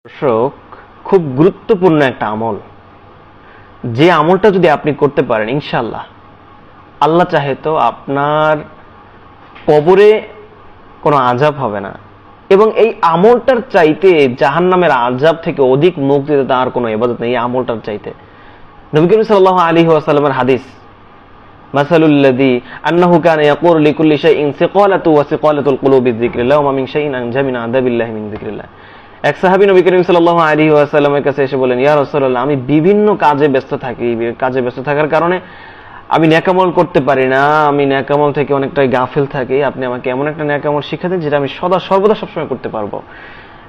দর্শক, খুব গুরুত্বপূর্ণ একটা আমল, যে আমলটা যদি আপনি করতে পারেন ইনশাআল্লাহ আল্লাহ চাহে তো আপনার কবরে কোনো আযাব হবে না, এবং এই আমলটার চাইতে জাহান্নামের আযাব থেকে অধিক মুক্তিতে তার কোনো ইবাদত নেই। এই আমলটার চাইতে নবী করিম সাল্লাল্লাহু আলাইহি ওয়াসাল্লামের হাদিস, মাসালুল্লাযী আন্নাহু কানা ইয়াকুলু লিকুল্লি শাইইন সিকালাতু ওয়া সিকালাতুল কুলুবি যিকরিল্লাহ ওয়া মা মিন শাইইন আনজা মিন আযাবিল্লাহি মিন যিকরিল্লাহ। এক সাহাবী নবী করিম সাল্লাল্লাহু আলাইহি ওয়াসাল্লামের কাছে এসে বলেন, ইয়া রাসূলুল্লাহ, আমি বিভিন্ন কাজে ব্যস্ত থাকি, কাজে ব্যস্ত থাকার কারণে আমি নেক আমল করতে পারি না, আমি নেক আমল থেকে অনেকটাই গাফিল থাকি। আপনি আমাকে এমন একটা নেক আমল শিক্ষা দেন যেটা আমি সদা সর্বদা সবসময় করতে পারবো।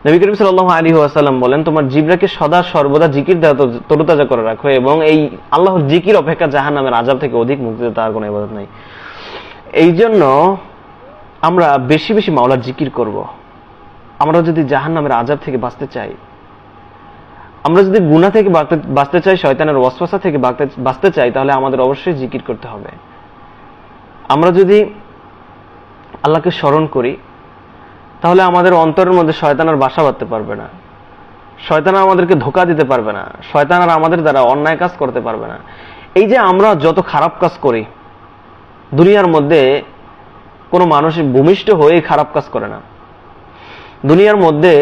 নবী করিম সাল্লাল্লাহু আলাইহি ওয়াসাল্লাম বলেন, তোমার জিহ্বাকে সদা সর্বদা জিকির দ্বারা তরুতাজা করে রাখো, এবং এই আল্লাহর জিকির অপেক্ষা জাহান্নামের আযাব থেকে অধিক মুক্তিতে তার কোনো ইবাদত নাই। এই জন্য আমরা বেশি বেশি মাওলার জিকির করব। আমরা যদি জাহান্নামের আযাব থেকে বাঁচতে চাই, আমরা যদি গুনাহ থেকে বাঁচতে চাই, শয়তানের ওয়াসওয়াসা থেকে বাঁচতে চাই, তাহলে আমাদের অবশ্যই জিকির করতে হবে। আমরা যদি আল্লাহকে স্মরণ করি, তাহলে আমাদের অন্তরের মধ্যে শয়তান আর বাসা বাঁধতে পারবে না, শয়তান আমাদেরকে ধোঁকা দিতে পারবে না, শয়তান আর আমাদের দ্বারা অন্যায় কাজ করতে পারবে না। এই যে আমরা যত খারাপ কাজ করি, দুনিয়ার মধ্যে কোনো মানুষ ভূমিষ্ঠ হয়ে খারাপ কাজ করে না। দুনিয়ার মধ্যে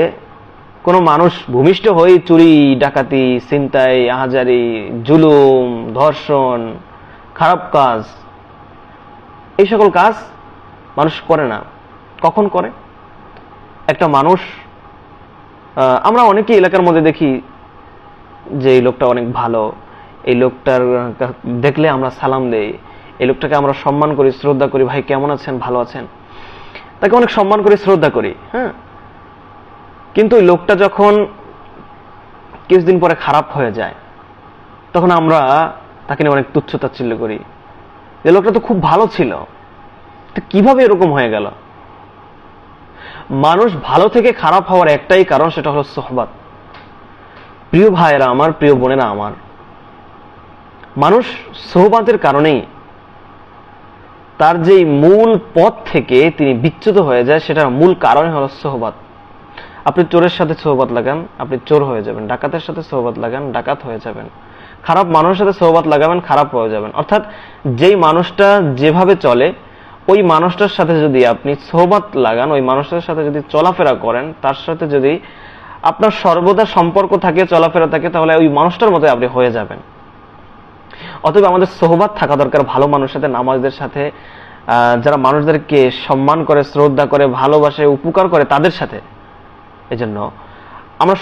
কোনো মানুষ ভূমিষ্ঠ হয়ে চুরি, ডাকাতি, ছিনতাই, আহাজারি, জুলুম, ধর্ষণ, খারাপ কাজ, এই সকল কাজ মানুষ করে না। কখন করে? একটা মানুষ, আমরা অনেকেই এলাকার মধ্যে দেখি যে এই লোকটা অনেক ভালো, এই লোকটার দেখলে আমরা সালাম দেই, এই লোকটাকে আমরা সম্মান করি, শ্রদ্ধা করি, ভাই কেমন আছেন, ভালো আছেন, তাকে অনেক সম্মান করি, শ্রদ্ধা করি। হ্যাঁ, কিন্তু ওই লোকটা যখন কিছুদিন পরে খারাপ হয়ে যায়, তখন আমরা তাকে নিয়ে অনেক তুচ্ছ তাচ্ছিল্য করি, যে লোকটা তো খুব ভালো ছিল, তো কিভাবে এরকম হয়ে গেল? মানুষ ভালো থেকে খারাপ হওয়ার একটাই কারণ, সেটা হলো সোহবাত। প্রিয় ভাইয়েরা আমার, প্রিয় বোনেরা আমার, মানুষ সোহবাতের কারণেই তার যে মূল পথ থেকে তিনি বিচ্যুত হয়ে যায়, সেটার মূল কারণ হলো সোহবাত। আপনি চোরের সাথে সোহবাত লাগান, আপনি চোর হয়ে যাবেন। ডাকাতের সাথে সোহবাত লাগান, ডাকাত হয়ে যাবেন। খারাপ মানুষের সাথে সোহবাত লাগাবেন, খারাপ হয়ে যাবেন। অর্থাৎ যেই মানুষটা যেভাবে চলে, ওই মানুষটার সাথে যদি আপনি সোহবাত লাগান, ওই মানুষটার সাথে যদি চলাফেরা করেন, তার সাথে যদি আপনার সর্বদা সম্পর্ক থাকে, চলাফেরা থাকে, তাহলে ওই মানুষটার মতো আপনি হয়ে যাবেন। অতএব আমাদের সোহবাত থাকা দরকার ভালো মানুষের সাথে, নামাজদের সাথে, যারা মানুষদেরকে সম্মান করে, শ্রদ্ধা করে, ভালোবাসে, উপকার করে, তাদের সাথে। এজন্য আমরা